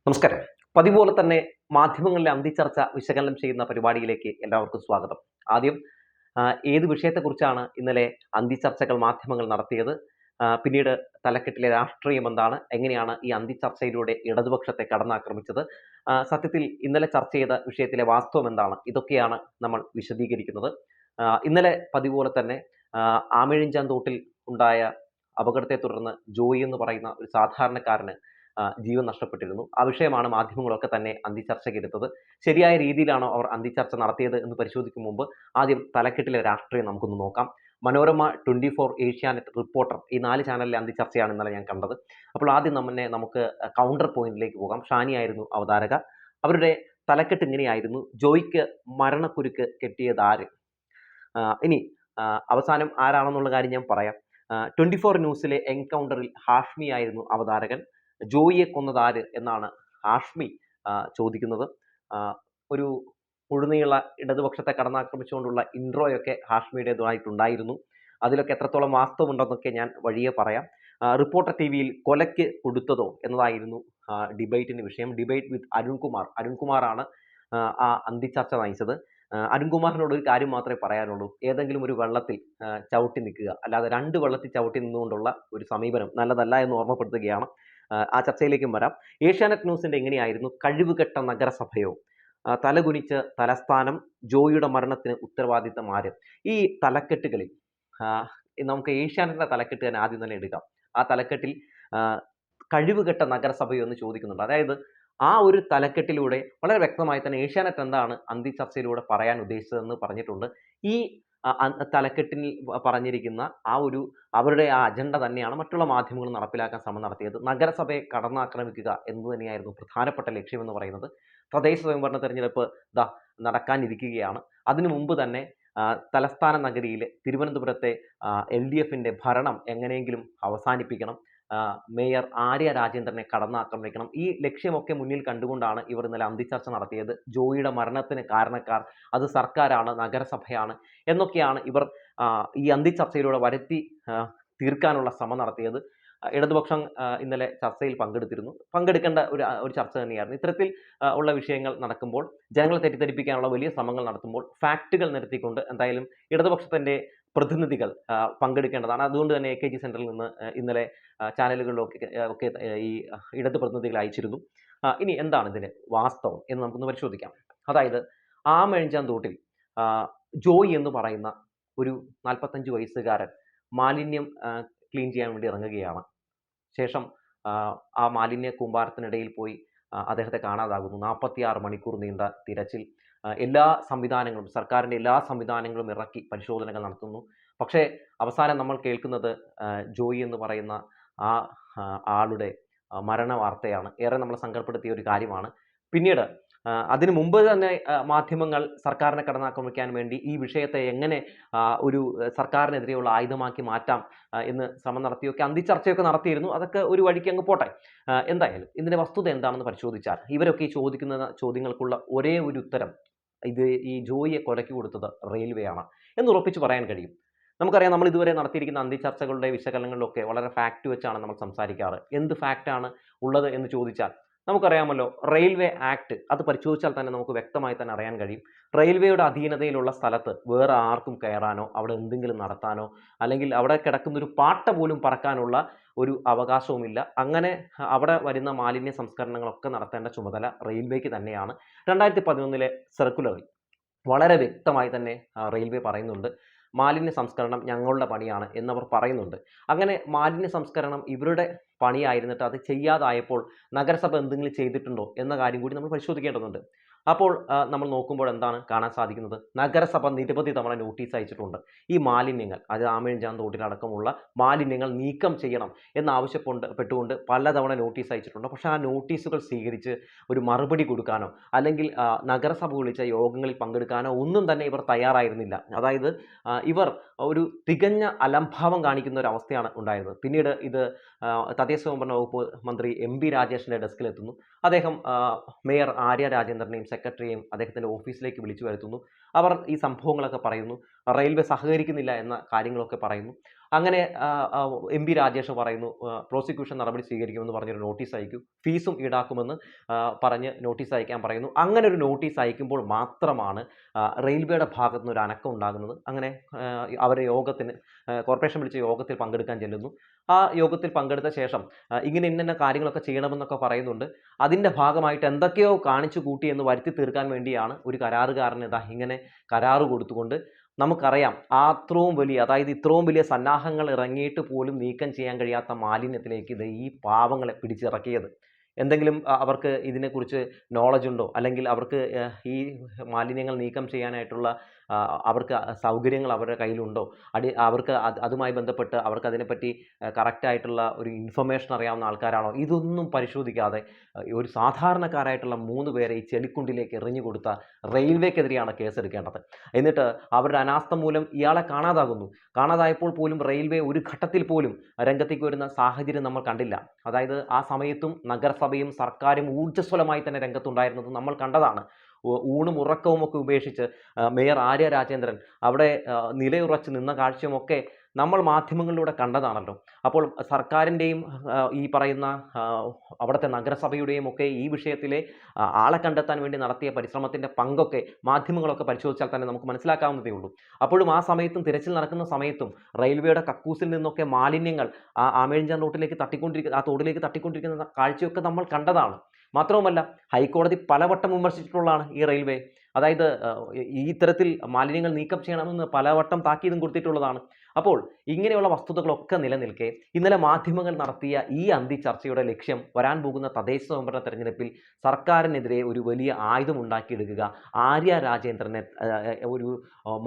നമസ്കാരം. പതിപോലെ തന്നെ മാധ്യമങ്ങളിലെ അന്തിച്ചർച്ച വിശകലനം ചെയ്യുന്ന പരിപാടിയിലേക്ക് എല്ലാവർക്കും സ്വാഗതം. ആദ്യം ഏത് വിഷയത്തെക്കുറിച്ചാണ് ഇന്നലെ അന്തിച്ചർച്ചകൾ മാധ്യമങ്ങൾ നടത്തിയത്? പിന്നീട് തലക്കെട്ടിലെ രാഷ്ട്രീയം എന്താണ്? എങ്ങനെയാണ് ഈ അന്തിച്ചർച്ചയിലൂടെ ഇടതുപക്ഷത്തെ കടന്നാക്രമിച്ചത്? സത്യത്തിൽ ഇന്നലെ ചർച്ച ചെയ്ത വിഷയത്തിലെ വാസ്തവം എന്താണ്? ഇതൊക്കെയാണ് നമ്മൾ വിശദീകരിക്കുന്നത്. ഇന്നലെ പതിപോലെ തന്നെ ആമയിഴഞ്ചാൻ തോട്ടിൽ ഉണ്ടായ അപകടത്തെ തുടർന്ന് ജോയി എന്ന് പറയുന്ന ഒരു സാധാരണക്കാരന് ജീവൻ നഷ്ടപ്പെട്ടിരുന്നു. ആ വിഷയമാണ് മാധ്യമങ്ങളൊക്കെ തന്നെ അന്തിച്ചർച്ചയ്ക്കെടുത്തത്. ശരിയായ രീതിയിലാണോ അവർ അന്തിച്ചർച്ച നടത്തിയത് എന്ന് പരിശോധിക്കും മുമ്പ് ആദ്യം തലക്കെട്ടിലെ രാഷ്ട്രീയം നമുക്കൊന്ന് നോക്കാം. മനോരമ, 24, ഏഷ്യാനെറ്റ്, റിപ്പോർട്ടർ ഈ 4 ചാനലിലെ അന്തിച്ചർച്ചയാണ് ഇന്നലെ ഞാൻ കണ്ടത്. അപ്പോൾ ആദ്യം നമുക്ക് കൗണ്ടർ പോയിന്റിലേക്ക് പോകാം. ഷാനിയായിരുന്നു അവതാരക. അവരുടെ തലക്കെട്ട് ഇങ്ങനെയായിരുന്നു: ജോയിക്ക് മരണക്കുരുക്ക് കെട്ടിയതാര്? ഇനി അവസാനം ആരാണെന്നുള്ള കാര്യം ഞാൻ പറയാം. 24 ന്യൂസിലെ എൻകൗണ്ടറിൽ ഹാഷ്മി ആയിരുന്നു അവതാരകൻ. ജോയിയെ കൊന്നതാര് എന്നാണ് ഹാഷ്മി ചോദിക്കുന്നത്. ഒരു മുഴുനീള ഇടതുപക്ഷത്തെ കടന്നാക്രമിച്ചുകൊണ്ടുള്ള ഇൻട്രോയൊക്കെ ഹാഷ്മിയുടേതായിട്ടുണ്ടായിരുന്നു. അതിലൊക്കെ എത്രത്തോളം വാസ്തവമുണ്ടെന്നൊക്കെ ഞാൻ വഴിയെ പറയാം. റിപ്പോർട്ടർ ടിവിയിൽ കൊലയ്ക്ക് കൊടുത്തതോ എന്നതായിരുന്നു ഡിബേറ്റിന്റെ വിഷയം. ഡിബേറ്റ് വിത്ത് അരുൺകുമാർ. അരുൺകുമാറാണ് ആ അന്തിച്ചർച്ച നയിച്ചത്. അരുൺകുമാറിനോട് ഒരു കാര്യം മാത്രമേ പറയാനുള്ളൂ: ഏതെങ്കിലും ഒരു വെള്ളത്തിൽ ചവിട്ടി നിൽക്കുക, അല്ലാതെ 2 വെള്ളത്തിൽ ചവിട്ടി നിന്നുകൊണ്ടുള്ള ഒരു സമീപനം നല്ലതല്ല എന്ന് ഓർമ്മപ്പെടുത്തുകയാണ്. ആ ചർച്ചയിലേക്കും വരാം. ഏഷ്യാനെറ്റ് ന്യൂസിന്റെ എങ്ങനെയായിരുന്നു: കഴിവുകെട്ട നഗരസഭയോ? തലകുനിച്ച് തലസ്ഥാനം, ജോയിയുടെ മരണത്തിന് ഉത്തരവാദിത്തം ആര്? ഈ തലക്കെട്ടുകളിൽ നമുക്ക് ഏഷ്യാനെറ്റിന്റെ തലക്കെട്ട് തന്നെ ആദ്യം തന്നെ എടുക്കാം. ആ തലക്കെട്ടിൽ കഴിവുകെട്ട നഗരസഭയോ എന്ന് ചോദിക്കുന്നുണ്ട്. അതായത് ആ ഒരു തലക്കെട്ടിലൂടെ വളരെ വ്യക്തമായി തന്നെ ഏഷ്യാനെറ്റ് എന്താണ് അന്തിച്ചർച്ചയിലൂടെ പറയാൻ ഉദ്ദേശിച്ചതെന്ന് പറഞ്ഞിട്ടുണ്ട്. ഈ തലക്കെട്ടിൽ പറഞ്ഞിരിക്കുന്ന അവരുടെ ആ അജണ്ട തന്നെയാണ് മറ്റുള്ള മാധ്യമങ്ങൾ നടപ്പിലാക്കാൻ ശ്രമം നടത്തിയത്. നഗരസഭയെ കടന്നാക്രമിക്കുക എന്ന് തന്നെയായിരുന്നു പ്രധാനപ്പെട്ട ലക്ഷ്യമെന്ന് പറയുന്നത്. തദ്ദേശ സ്വയംഭരണ തെരഞ്ഞെടുപ്പ് നടക്കാനിരിക്കുകയാണ്. അതിനു മുമ്പ് തന്നെ തലസ്ഥാന നഗരിയിൽ തിരുവനന്തപുരത്തെ LDFന്റെ ഭരണം എങ്ങനെയെങ്കിലും അവസാനിപ്പിക്കണം. മേയർ ആര്യ രാജേന്ദ്രനെ കടന്നാക്രമിക്കണം. ഈ ലക്ഷ്യമൊക്കെ മുന്നിൽ കണ്ടുകൊണ്ടാണ് ഇവർ ഇന്നലെ അന്തിച്ചർച്ച നടത്തിയത്. ജോയിയുടെ മരണത്തിന് കാരണക്കാർ അത് സർക്കാരാണ്, നഗരസഭയാണ് എന്നൊക്കെയാണ് ഇവർ ഈ അന്തിച്ചർച്ചയിലൂടെ വരുത്തി തീർക്കാനുള്ള ശ്രമം നടത്തിയത്. ഇടതുപക്ഷം ഇന്നലെ ചർച്ചയിൽ പങ്കെടുക്കേണ്ട ഒരു ചർച്ച തന്നെയായിരുന്നു. ഇത്തരത്തിൽ ഉള്ള വിഷയങ്ങൾ നടക്കുമ്പോൾ, ജനങ്ങളെ തെറ്റിദ്ധരിപ്പിക്കാനുള്ള വലിയ ശ്രമങ്ങൾ നടത്തുമ്പോൾ ഫാക്റ്റുകൾ നിരത്തിക്കൊണ്ട് എന്തായാലും ഇടതുപക്ഷത്തിന്റെ പ്രതിനിധികൾ പങ്കെടുക്കേണ്ടതാണ്. അതുകൊണ്ട് തന്നെ AKG സെന്ററിൽ നിന്ന് ഇന്നലെ ചാനലുകളിലൊക്കെ ഈ ഇടത് പ്രതിനിധികൾ അയച്ചിരുന്നു. ഇനി എന്താണ് ഇതിന്റെ വാസ്തവം എന്ന് നമുക്കൊന്ന് പരിശോധിക്കാം. അതായത് ആമയിഴഞ്ചാൻ തോട്ടിൽ ജോയി എന്ന് പറയുന്ന ഒരു 45 വയസ്സുകാരൻ മാലിന്യം ക്ലീൻ ചെയ്യാൻ വേണ്ടി ഇറങ്ങുകയാണ്. ശേഷം ആ മാലിന്യ കൂമ്പാരത്തിനിടയിൽ പോയി അദ്ദേഹത്തെ കാണാതാകുന്നു. 46 മണിക്കൂർ നീണ്ട തിരച്ചിൽ. എല്ലാ സംവിധാനങ്ങളും, സർക്കാരിൻ്റെ എല്ലാ സംവിധാനങ്ങളും ഇറക്കി പരിശോധനകൾ നടത്തുന്നു. പക്ഷേ അവസാനം നമ്മൾ കേൾക്കുന്നത് ജോയി എന്ന് പറയുന്ന ആ ആളുടെ മരണ വാർത്തയാണ്. ഏറെ നമ്മളെ സങ്കടപ്പെടുത്തിയ ഒരു കാര്യമാണ്. പിന്നീട് അതിനു മുമ്പ് തന്നെ മാധ്യമങ്ങൾ സർക്കാരിനെ കടന്നാക്രമിക്കാൻ വേണ്ടി ഈ വിഷയത്തെ എങ്ങനെ ഒരു സർക്കാരിനെതിരെയുള്ള ആയുധമാക്കി മാറ്റാം എന്ന് ശ്രമം നടത്തിയൊക്കെ അന്തിച്ചർച്ചയൊക്കെ നടത്തിയിരുന്നു. അതൊക്കെ ഒരു വഴിക്ക് അങ്ങ് പോട്ടെ. എന്തായാലും ഇതിന്റെ വസ്തുത എന്താണെന്ന് പരിശോധിച്ചാൽ ഇവരൊക്കെ ഈ ചോദിക്കുന്ന ചോദ്യങ്ങൾക്കുള്ള ഒരേ ഒരു ഉത്തരം: ഈ ജോയിയെ കൊലയ്ക്ക് കൊടുത്തത് റെയിൽവേ ആണ് എന്ന് ഉറപ്പിച്ച് പറയാൻ കഴിയും. നമുക്കറിയാം, നമ്മൾ ഇതുവരെ നടത്തിയിരിക്കുന്ന അന്തിച്ചർച്ചകളുടെ വിശകലനങ്ങളിലൊക്കെ വളരെ ഫാക്റ്റ് വെച്ചാണ് നമ്മൾ സംസാരിക്കാറ്. എന്ത് ഫാക്റ്റാണ് ഉള്ളത് എന്ന് ചോദിച്ചാൽ നമുക്കറിയാമല്ലോ, റെയിൽവേ ആക്ട് അത് പരിശോധിച്ചാൽ തന്നെ നമുക്ക് വ്യക്തമായി തന്നെ അറിയാൻ കഴിയും. റെയിൽവേയുടെ അധീനതയിലുള്ള സ്ഥലത്ത് വേറെ ആർക്കും കയറാനോ അവിടെ എന്തെങ്കിലും നടത്താനോ അല്ലെങ്കിൽ അവിടെ കിടക്കുന്ന ഒരു പാട്ട പോലും പറക്കാനുള്ള ഒരു അവകാശവുമില്ല. അങ്ങനെ അവിടെ വരുന്ന മാലിന്യ സംസ്കരണങ്ങളൊക്കെ നടത്തേണ്ട ചുമതല റെയിൽവേക്ക് തന്നെയാണ്. 2011 സർക്കുലറിൽ വളരെ വ്യക്തമായി തന്നെ റെയിൽവേ പറയുന്നുണ്ട്, മാലിന്യ സംസ്കരണം ഞങ്ങളുടെ പണിയാണ് എന്നവർ പറയുന്നുണ്ട്. അങ്ങനെ മാലിന്യ സംസ്കരണം ഇവരുടെ പണിയായിരുന്നിട്ട് അത് ചെയ്യാതായപ്പോൾ നഗരസഭ എന്തെങ്കിലും ചെയ്തിട്ടുണ്ടോ എന്ന കാര്യം കൂടി നമ്മൾ പരിശോധിക്കേണ്ടതുണ്ട്. അപ്പോൾ നമ്മൾ നോക്കുമ്പോൾ എന്താണ് കാണാൻ സാധിക്കുന്നത്? നഗരസഭ നിരവധി തവണ നോട്ടീസ് അയച്ചിട്ടുണ്ട്. ഈ മാലിന്യങ്ങൾ, അത് ആമയിഴഞ്ചാൻ തോട്ടിലടക്കമുള്ള മാലിന്യങ്ങൾ നീക്കം ചെയ്യണം എന്നാവശ്യപ്പെട്ടുകൊണ്ട് പലതവണ നോട്ടീസ് അയച്ചിട്ടുണ്ട്. പക്ഷേ ആ നോട്ടീസുകൾ സ്വീകരിച്ച് ഒരു മറുപടി കൊടുക്കാനോ അല്ലെങ്കിൽ നഗരസഭ വിളിച്ച യോഗങ്ങളിൽ പങ്കെടുക്കാനോ ഒന്നും തന്നെ ഇവർ തയ്യാറായിരുന്നില്ല. അതായത് ഇവർ ഒരു തികഞ്ഞ അലംഭാവം കാണിക്കുന്ന ഒരു അവസ്ഥയാണ് ഉണ്ടായിരുന്നത്. പിന്നീട് ഇത് തദ്ദേശ സ്വയംഭരണ വകുപ്പ് മന്ത്രി MB രാജേഷിന്റെ ഡെസ്കിലെത്തുന്നു. അദ്ദേഹം മേയർ ആര്യ രാജേന്ദ്രനെയും സെക്രട്ടറിയെയും അദ്ദേഹത്തിന്റെ ഓഫീസിലേക്ക് വിളിച്ചു വരുത്തുന്നു. അവർ ഈ സംഭവങ്ങളൊക്കെ പറയുന്നു. റെയിൽവേ സഹകരിക്കുന്നില്ല എന്ന കാര്യങ്ങളൊക്കെ പറയുന്നു. അങ്ങനെ എം.പി. രാജേഷ് പറയുന്നു, പ്രോസിക്യൂഷൻ നടപടി സ്വീകരിക്കുമെന്ന് പറഞ്ഞൊരു നോട്ടീസ് അയക്കൂ, ഫീസും ഈടാക്കുമെന്ന് പറഞ്ഞ് നോട്ടീസ് അയക്കാൻ പറയുന്നു. അങ്ങനെ ഒരു നോട്ടീസ് അയക്കുമ്പോൾ മാത്രമാണ് റെയിൽവേയുടെ ഭാഗത്തു നിന്ന് ഒരു അനക്കം ഉണ്ടാകുന്നത്. അങ്ങനെ അവർ കോർപ്പറേഷൻ വിളിച്ച യോഗത്തിൽ പങ്കെടുക്കാൻ ചെല്ലുന്നു. ആ യോഗത്തിൽ പങ്കെടുത്ത ശേഷം ഇങ്ങനെ ഇന്ന കാര്യങ്ങളൊക്കെ ചെയ്യണമെന്നൊക്കെ പറയുന്നുണ്ട്. അതിൻ്റെ ഭാഗമായിട്ട് എന്തൊക്കെയോ കാണിച്ചു കൂട്ടി എന്ന് വരുത്തി തീർക്കാൻ വേണ്ടിയാണ് ഒരു കരാറുകാരന് ഇങ്ങനെ കരാറ് കൊടുത്തുകൊണ്ട്, നമുക്കറിയാം അത്രയും വലിയ, അതായത് ഇത്രയും വലിയ സന്നാഹങ്ങൾ ഇറങ്ങിയിട്ട് പോലും നീക്കം ചെയ്യാൻ കഴിയാത്ത മാലിന്യത്തിലേക്ക് ഈ പാവങ്ങളെ പിടിച്ചിറക്കിയത്. എന്തെങ്കിലും അവർക്ക് ഇതിനെക്കുറിച്ച് നോളജ് ഉണ്ടോ? അല്ലെങ്കിൽ അവർക്ക് ഈ മാലിന്യങ്ങൾ നീക്കം ചെയ്യാനായിട്ടുള്ള അവർക്ക് സൗകര്യങ്ങൾ അവരുടെ കയ്യിലുണ്ടോ? അവർക്ക് അതുമായി ബന്ധപ്പെട്ട് അവർക്ക് അതിനെപ്പറ്റി കറക്റ്റായിട്ടുള്ള ഒരു ഇൻഫർമേഷൻ അറിയാവുന്ന ആൾക്കാരാണോ? ഇതൊന്നും പരിശോധിക്കാതെ ഒരു സാധാരണക്കാരായിട്ടുള്ള 3 പേരെ ഈ ചെളിക്കുണ്ടിലേക്ക് എറിഞ്ഞു കൊടുത്ത റെയിൽവേക്കെതിരെയാണ് കേസെടുക്കേണ്ടത്. എന്നിട്ട് അവരുടെ അനാസ്ഥ മൂലം ഇയാളെ കാണാതാകുന്നു. കാണാതായപ്പോൾ പോലും റെയിൽവേ ഒരു ഘട്ടത്തിൽ പോലും രംഗത്തേക്ക് വരുന്ന സാഹചര്യം നമ്മൾ കണ്ടില്ല. അതായത് ആ സമയത്തും നഗരസഭയും സർക്കാരും ഊർജ്ജസ്വലമായി തന്നെ രംഗത്തുണ്ടായിരുന്നത് നമ്മൾ കണ്ടതാണ്. ഊണും ഉറക്കവും ഒക്കെ ഉപേക്ഷിച്ച് മേയർ ആര്യ രാജേന്ദ്രൻ അവിടെ നിലയുറച്ച് നിന്ന കാഴ്ചയുമൊക്കെ നമ്മൾ മാധ്യമങ്ങളിലൂടെ കണ്ടതാണല്ലോ. അപ്പോൾ സർക്കാരിൻ്റെയും ഈ പറയുന്ന അവിടുത്തെ നഗരസഭയുടെയും ഒക്കെ ഈ വിഷയത്തിലെ ആളെ കണ്ടെത്താൻ വേണ്ടി നടത്തിയ പരിശ്രമത്തിൻ്റെ പങ്കൊക്കെ മാധ്യമങ്ങളൊക്കെ പരിശോധിച്ചാൽ തന്നെ നമുക്ക് മനസ്സിലാക്കാവുന്നതേ ഉള്ളൂ. അപ്പോഴും ആ സമയത്തും തിരച്ചിൽ നടക്കുന്ന സമയത്തും റെയിൽവേയുടെ കക്കൂസിൽ നിന്നൊക്കെ മാലിന്യങ്ങൾ ആമേഴിഞ്ചാൻ റോട്ടിലേക്ക് ആ തോടിലേക്ക് തട്ടിക്കൊണ്ടിരിക്കുന്ന കാഴ്ചയൊക്കെ നമ്മൾ കണ്ടതാണ്. മാത്രവുമല്ല, ഹൈക്കോടതി പലവട്ടം വിമർശിച്ചിട്ടുള്ളതാണ് ഈ റെയിൽവേ. അതായത് ഈ ഇത്തരത്തിൽ മാലിന്യങ്ങൾ നീക്കം ചെയ്യണമെന്ന് പലവട്ടം താക്കീതും കൊടുത്തിട്ടുള്ളതാണ്. അപ്പോൾ ഇങ്ങനെയുള്ള വസ്തുതകളൊക്കെ നിലനിൽക്കെ ഇന്നലെ മാധ്യമങ്ങൾ നടത്തിയ ഈ അന്തിച്ചർച്ചയുടെ ലക്ഷ്യം വരാൻ പോകുന്ന തദ്ദേശ സ്വയംഭരണ തെരഞ്ഞെടുപ്പിൽ സർക്കാരിനെതിരെ ഒരു വലിയ ആയുധം ഉണ്ടാക്കിയെടുക്കുക, ആര്യ രാജേന്ദ്രനെ ഒരു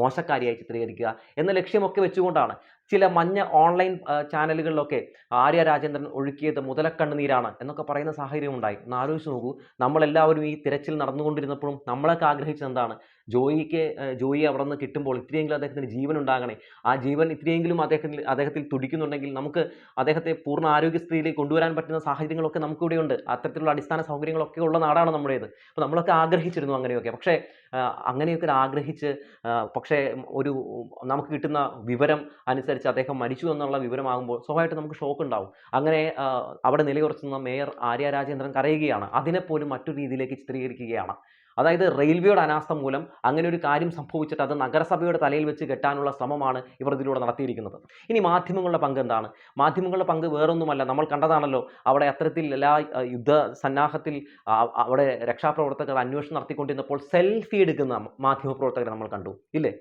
മോശക്കാരിയായി ചിത്രീകരിക്കുക എന്ന ലക്ഷ്യമൊക്കെ വെച്ചുകൊണ്ടാണ്. ചില മഞ്ഞ ഓൺലൈൻ ചാനലുകളിലൊക്കെ ആര്യ രാജേന്ദ്രൻ ഒഴുക്കിയത് മുതലക്കണ്ണുനീരാണ് എന്നൊക്കെ പറയുന്ന സാഹചര്യം ഉണ്ടായി. ഒന്ന് ആലോചിച്ച് നോക്കൂ, നമ്മളെല്ലാവരും ഈ തിരച്ചിൽ നടന്നുകൊണ്ടിരുന്നപ്പോഴും നമ്മളൊക്കെ ആഗ്രഹിച്ചത് എന്താണ്? ജോയി അവിടെ നിന്ന് കിട്ടുമ്പോൾ ഇത്രയെങ്കിലും അദ്ദേഹത്തിന് ജീവൻ ഉണ്ടാകണേ. ആ ജീവൻ ഇത്രയെങ്കിലും അദ്ദേഹത്തിൽ തുടിക്കുന്നുണ്ടെങ്കിൽ നമുക്ക് അദ്ദേഹത്തെ പൂർണ്ണ ആരോഗ്യസ്ഥിതിയിലേക്ക് കൊണ്ടുവരാൻ പറ്റുന്ന സാഹചര്യങ്ങളൊക്കെ നമുക്കിവിടെയുണ്ട്. അത്തരത്തിലുള്ള അടിസ്ഥാന സൗകര്യങ്ങളൊക്കെ ഉള്ള നാടാണ് നമ്മുടേത്. അപ്പോൾ നമ്മളൊക്കെ ആഗ്രഹിച്ചിരുന്നു അങ്ങനെയൊക്കെ. പക്ഷേ അങ്ങനെയൊക്കെ ആഗ്രഹിച്ച് പക്ഷേ നമുക്ക് കിട്ടുന്ന വിവരം അനുസരിച്ച് അദ്ദേഹം മരിച്ചു എന്നുള്ള വിവരമാകുമ്പോൾ സ്വാഭാവികമായിട്ട് നമുക്ക് ഷോക്ക് ഉണ്ടാവും. അങ്ങനെ അവിടെ നിലയുറച്ചുന്ന മേയർ ആര്യ രാജേന്ദ്രൻ കരയുകയാണ്. അതിനെപ്പോലും മറ്റൊരു രീതിയിലേക്ക് ചിത്രീകരിക്കുകയാണ്. അതായത് റെയിൽവേയുടെ അനാസ്ഥ മൂലം അങ്ങനെ ഒരു കാര്യം സംഭവിച്ചിട്ട് അത് നഗരസഭയുടെ തലയിൽ വെച്ച് കെട്ടാനുള്ള ശ്രമമാണ് ഇവർ ഇതിലൂടെ നടത്തിയിരിക്കുന്നത്. ഇനി മാധ്യമങ്ങളുടെ പങ്ക് എന്താണ്? മാധ്യമങ്ങളുടെ പങ്ക് വേറൊന്നുമല്ല, നമ്മൾ കണ്ടതാണല്ലോ. അവിടെ അത്തരത്തിൽ എല്ലാ യുദ്ധ സന്നാഹത്തിൽ അവിടെ രക്ഷാപ്രവർത്തകർ അന്വേഷണം നടത്തിക്കൊണ്ടിരുന്നപ്പോൾ സെൽഫി എടുക്കുന്ന മാധ്യമപ്രവർത്തകരെ നമ്മൾ കണ്ടു, ഇല്ലേ?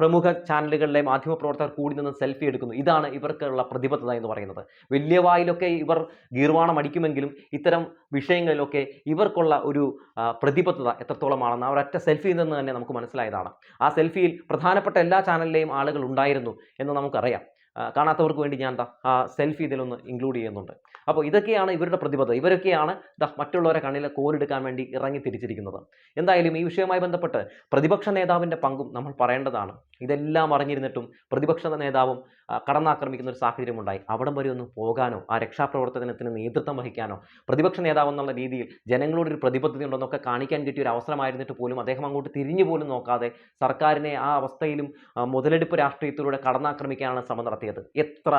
പ്രമുഖ ചാനലുകളിലെ മാധ്യമപ്രവർത്തകർ കൂടി നിന്ന് സെൽഫി എടുക്കുന്നു. ഇതാണ് ഇവർക്കുള്ള പ്രതിബദ്ധത എന്ന് പറയുന്നത്. വലിയ വായിലൊക്കെ ഇവർ ഗീർവാണം അടിക്കുമെങ്കിലും ഇത്തരം വിഷയങ്ങളിലൊക്കെ ഇവർക്കുള്ള ഒരു പ്രതിബദ്ധത എത്രത്തോളമാണെന്ന് ആ ഒരൊറ്റ സെൽഫിയിൽ നിന്ന് തന്നെ നമുക്ക് മനസ്സിലായതാണ്. ആ സെൽഫിയിൽ പ്രധാനപ്പെട്ട എല്ലാ ചാനലിലെയും ആളുകൾ ഉണ്ടായിരുന്നു എന്ന് നമുക്കറിയാം. കാണാത്തവർക്ക് വേണ്ടി ഞാൻ ആ സെൽഫി ഇതിലൊന്ന് ഇൻക്ലൂഡ് ചെയ്യുന്നുണ്ട്. അപ്പോൾ ഇതൊക്കെയാണ് ഇവരുടെ പ്രതിബദ്ധത. ഇവരൊക്കെയാണ് മറ്റുള്ളവരെ കണ്ണിലെ കോരിടുക്കാൻ വേണ്ടി ഇറങ്ങി തിരിച്ചിരിക്കുന്നത്. എന്തായാലും ഈ വിഷയവുമായി ബന്ധപ്പെട്ട് പ്രതിപക്ഷ നേതാവിൻ്റെ പങ്കും നമ്മൾ പറയേണ്ടതാണ്. ഇതെല്ലാം അറിഞ്ഞിരുന്നിട്ടും പ്രതിപക്ഷ നേതാവും കടന്നാക്രമിക്കുന്ന ഒരു സാഹചര്യം ഉണ്ടായി. അവിടം വരെ ഒന്ന് പോകാനോ ആ രക്ഷാപ്രവർത്തനത്തിന് നേതൃത്വം വഹിക്കാനോ പ്രതിപക്ഷ നേതാവ് എന്നുള്ള രീതിയിൽ ജനങ്ങളോടൊരു പ്രതിബദ്ധതയുണ്ടെന്നൊക്കെ കാണിക്കാൻ കിട്ടിയ ഒരു അവസരമായിരുന്നിട്ട് പോലും അദ്ദേഹം അങ്ങോട്ട് തിരിഞ്ഞു പോലും നോക്കാതെ സർക്കാരിനെ ആ അവസ്ഥയിലും മുതലെടുപ്പ് രാഷ്ട്രീയത്തിലൂടെ കടന്നാക്രമിക്കാനാണ് ശ്രമം നടത്തിയത്. എത്ര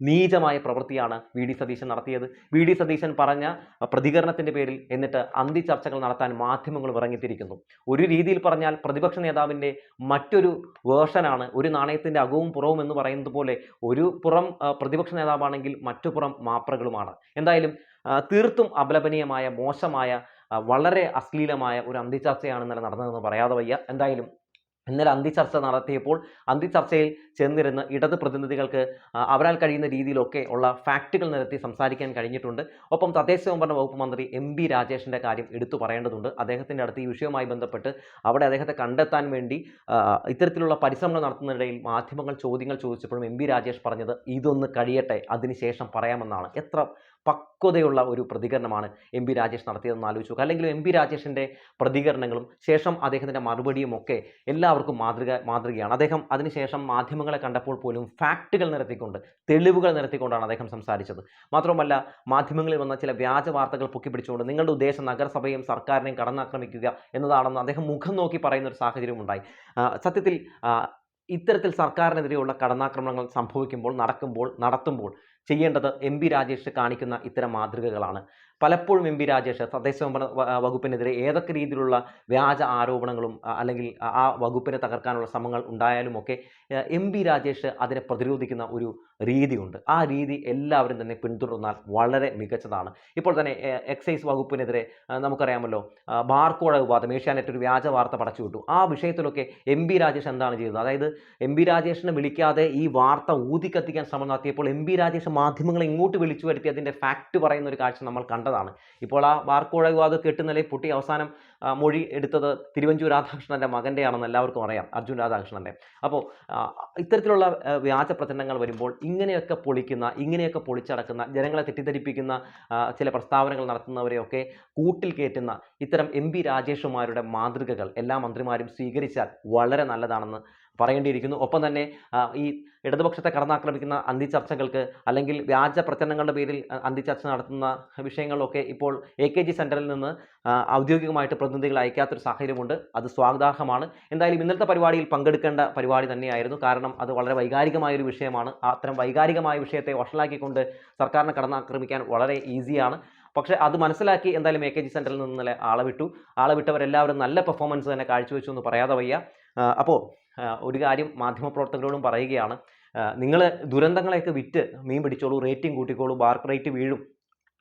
നീചമായ പ്രവൃത്തിയാണ് വി.ഡി. സതീശൻ നടത്തിയത്. വി.ഡി. സതീശൻ പറഞ്ഞ പ്രതികരണത്തിൻ്റെ പേരിൽ എന്നിട്ട് അന്തിച്ചർച്ചകൾ നടത്താൻ മാധ്യമങ്ങളും ഇറങ്ങിത്തിരിക്കുന്നു. ഒരു രീതിയിൽ പറഞ്ഞാൽ പ്രതിപക്ഷ നേതാവിൻ്റെ മറ്റൊരു വേർഷനാണ് ഒരു നാണയത്തിൻ്റെ അകവും പുറവും എന്ന് പറയുന്നത് പോലെ. ഒരു പുറം പ്രതിപക്ഷ നേതാവാണെങ്കിൽ മറ്റു പുറം മാപ്രകളുമാണ്. എന്തായാലും തീർത്തും അപലപനീയമായ, മോശമായ, വളരെ അശ്ലീലമായ ഒരു അന്തിച്ചർച്ചയാണ് ഇന്നലെ നടന്നതെന്ന് പറയാതെ വയ്യ. എന്തായാലും ഇന്നലെ അന്തിച്ചർച്ച നടത്തിയപ്പോൾ അന്തിച്ചർച്ചയിൽ ചെന്നിരുന്ന് ഇടത് പ്രതിനിധികൾക്ക് അവരാൽ കഴിയുന്ന രീതിയിലൊക്കെ ഉള്ള ഫാക്റ്റുകൾ നിരത്തി സംസാരിക്കാൻ കഴിഞ്ഞിട്ടുണ്ട്. ഒപ്പം തദ്ദേശ സ്വയംഭരണ വകുപ്പ് മന്ത്രി എം.പി. രാജേഷിൻ്റെ കാര്യം എടുത്തു പറയേണ്ടതുണ്ട്. അദ്ദേഹത്തിൻ്റെ അടുത്ത് ഈ വിഷയവുമായി ബന്ധപ്പെട്ട് അവിടെ അദ്ദേഹത്തെ കണ്ടെത്താൻ വേണ്ടി ഇത്തരത്തിലുള്ള പരിശ്രമങ്ങൾ നടത്തുന്നതിനിടയിൽ മാധ്യമങ്ങൾ ചോദ്യങ്ങൾ ചോദിച്ചപ്പോഴും എം.പി. രാജേഷ് പറഞ്ഞത് ഇതൊന്ന് കഴിയട്ടെ, അതിനുശേഷം പറയാമെന്നാണ്. എത്ര പക്വതയുള്ള ഒരു പ്രതികരണമാണ് എം.പി. രാജേഷ് നടത്തിയതെന്ന് ആലോചിച്ചു നോക്കുക. അല്ലെങ്കിൽ എം.പി. രാജേഷിൻ്റെ പ്രതികരണങ്ങളും ശേഷം അദ്ദേഹത്തിൻ്റെ മറുപടിയും ഒക്കെ എല്ലാവർക്കും മാതൃകയാണ്. അദ്ദേഹം അതിനുശേഷം മാധ്യമങ്ങളെ കണ്ടപ്പോൾ പോലും ഫാക്റ്റുകൾ നിരത്തിക്കൊണ്ട്, തെളിവുകൾ നിരത്തിക്കൊണ്ടാണ് അദ്ദേഹം സംസാരിച്ചത്. മാത്രമല്ല, മാധ്യമങ്ങളിൽ വന്ന ചില വ്യാജ വാർത്തകൾ പൊക്കിപ്പിടിച്ചുകൊണ്ട് നിങ്ങളുടെ ഉദ്ദേശം നഗരസഭയും സർക്കാരിനെയും കടന്നാക്രമിക്കുക എന്നതാണെന്ന് അദ്ദേഹം മുഖം നോക്കി പറയുന്ന ഒരു സാഹചര്യം ഉണ്ടായി. സത്യത്തിൽ ഇത്തരത്തിൽ സർക്കാരിനെതിരെയുള്ള കടന്നാക്രമണങ്ങൾ സംഭവിക്കുമ്പോൾ, നടത്തുമ്പോൾ ചെയ്യേണ്ടത് രാജേഷ് കാണിക്കുന്ന ഇത്തരം മാതൃകകളാണ്. പലപ്പോഴും രാജേഷ് തദ്ദേശ സ്വയംഭരണ വകുപ്പിനെതിരെ ഏതൊക്കെ രീതിയിലുള്ള വ്യാജ ആരോപണങ്ങളും അല്ലെങ്കിൽ ആ വകുപ്പിനെ തകർക്കാനുള്ള ശ്രമങ്ങൾ ഉണ്ടായാലുമൊക്കെ രാജേഷ് അതിനെ പ്രതിരോധിക്കുന്ന ഒരു രീതിയുണ്ട്. ആ രീതി എല്ലാവരും തന്നെ പിന്തുടർന്നാൽ വളരെ മികച്ചതാണ്. ഇപ്പോൾ തന്നെ എക്സൈസ് വകുപ്പിനെതിരെ നമുക്കറിയാമല്ലോ, ബാർകോഴ വിവാദം ഏഷ്യാനെറ്റ് ഒരു വ്യാജ വാർത്ത പടച്ചുവിട്ടു. ആ വിഷയത്തിലൊക്കെ രാജേഷ് എന്താണ് ചെയ്തത്? അതായത് രാജേഷിനെ വിളിക്കാതെ ഈ വാർത്ത ഊതിക്കത്തിക്കാൻ ശ്രമം നടത്തിയപ്പോൾ രാജേഷ് മാധ്യമങ്ങളെ ഇങ്ങോട്ട് വിളിച്ചു വരുത്തി അതിൻ്റെ ഫാക്ട് പറയുന്ന ഒരു കാഴ്ച നമ്മൾ കണ്ടതാണ്. ഇപ്പോൾ ആ ബാർകോഴ വിവാദം കെട്ടുനിലയിൽ പൊട്ടി അവസാനം മൊഴി എടുത്തത് തിരുവഞ്ചൂർ രാധാകൃഷ്ണൻ്റെ മകൻ്റെയാണെന്ന് എല്ലാവർക്കും അറിയാം, അർജുൻ രാധാകൃഷ്ണൻ്റെ. അപ്പോൾ ഇത്തരത്തിലുള്ള വ്യാജ പ്രചരണങ്ങൾ വരുമ്പോൾ ഇങ്ങനെയൊക്കെ പൊളിക്കുന്ന, ഇങ്ങനെയൊക്കെ പൊളിച്ചടക്കുന്ന, ജനങ്ങളെ തെറ്റിദ്ധരിപ്പിക്കുന്ന ചില പ്രസ്താവനകൾ നടത്തുന്നവരെയൊക്കെ കൂട്ടിൽ കയറ്റുന്ന ഇത്തരം രാജേഷുമാരുടെ മാതൃകകൾ എല്ലാ മന്ത്രിമാരും സ്വീകരിച്ചാൽ വളരെ നല്ലതാണെന്ന് പറയേണ്ടിയിരിക്കുന്നു. ഒപ്പം തന്നെ ഈ ഇടതുപക്ഷത്തെ കടന്നാക്രമിക്കുന്ന അന്തിച്ചർച്ചകൾക്ക് അല്ലെങ്കിൽ വ്യാജ പ്രചരണങ്ങളുടെ പേരിൽ അന്തിച്ചർച്ച നടത്തുന്ന വിഷയങ്ങളിലൊക്കെ ഇപ്പോൾ AKG സെൻറ്ററിൽ നിന്ന് ഔദ്യോഗികമായിട്ട് പ്രതിനിധികൾ അയക്കാത്തൊരു സാഹചര്യമുണ്ട്. അത് സ്വാഗതാർഹമാണ്. എന്തായാലും ഇന്നത്തെ പരിപാടിയിൽ പങ്കെടുക്കേണ്ട പരിപാടി തന്നെയായിരുന്നു. കാരണം അത് വളരെ വൈകാരികമായൊരു വിഷയമാണ്. അത്തരം വൈകാരികമായ വിഷയത്തെ വഷളാക്കിക്കൊണ്ട് സർക്കാരിനെ കടന്നാക്രമിക്കാൻ വളരെ ഈസിയാണ്. പക്ഷേ അത് മനസ്സിലാക്കി എന്തായാലും AKG സെൻറ്ററിൽ നിന്ന് ഇന്നലെ ആളെ വിട്ടവരെല്ലാവരും നല്ല പെർഫോമൻസ് തന്നെ കാഴ്ചവെച്ചു എന്ന് പറയാതെ വയ്യ. അപ്പോൾ ഒരു കാര്യം മാധ്യമപ്രവർത്തകരോടും പറയുകയാണ്, നിങ്ങൾ ദുരന്തങ്ങളെയൊക്കെ വിറ്റ് മീൻ പിടിച്ചോളൂ, റേറ്റിംഗ് കൂട്ടിക്കോളൂ, ബാർക്ക് റേറ്റ് വീഴും,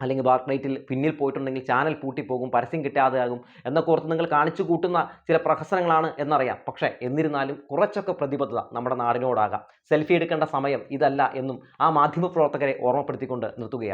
അല്ലെങ്കിൽ ബാർക്ക് റേറ്റിൽ പിന്നിൽ പോയിട്ടുണ്ടെങ്കിൽ ചാനൽ പൂട്ടിപ്പോകും, പരസ്യം കിട്ടാതെ ആകും എന്നൊക്കെ ഓർത്ത് നിങ്ങൾ കാണിച്ചു കൂട്ടുന്ന ചില പ്രഹസനങ്ങളാണ് എന്നറിയാം. പക്ഷേ എന്നിരുന്നാലും കുറച്ചൊക്കെ പ്രതിബദ്ധത നമ്മുടെ നാടിനോടാകാം. സെൽഫി എടുക്കേണ്ട സമയം ഇതല്ല എന്നും ആ മാധ്യമപ്രവർത്തകരെ ഓർമ്മപ്പെടുത്തിക്കൊണ്ട് നിർത്തുകയാണ്.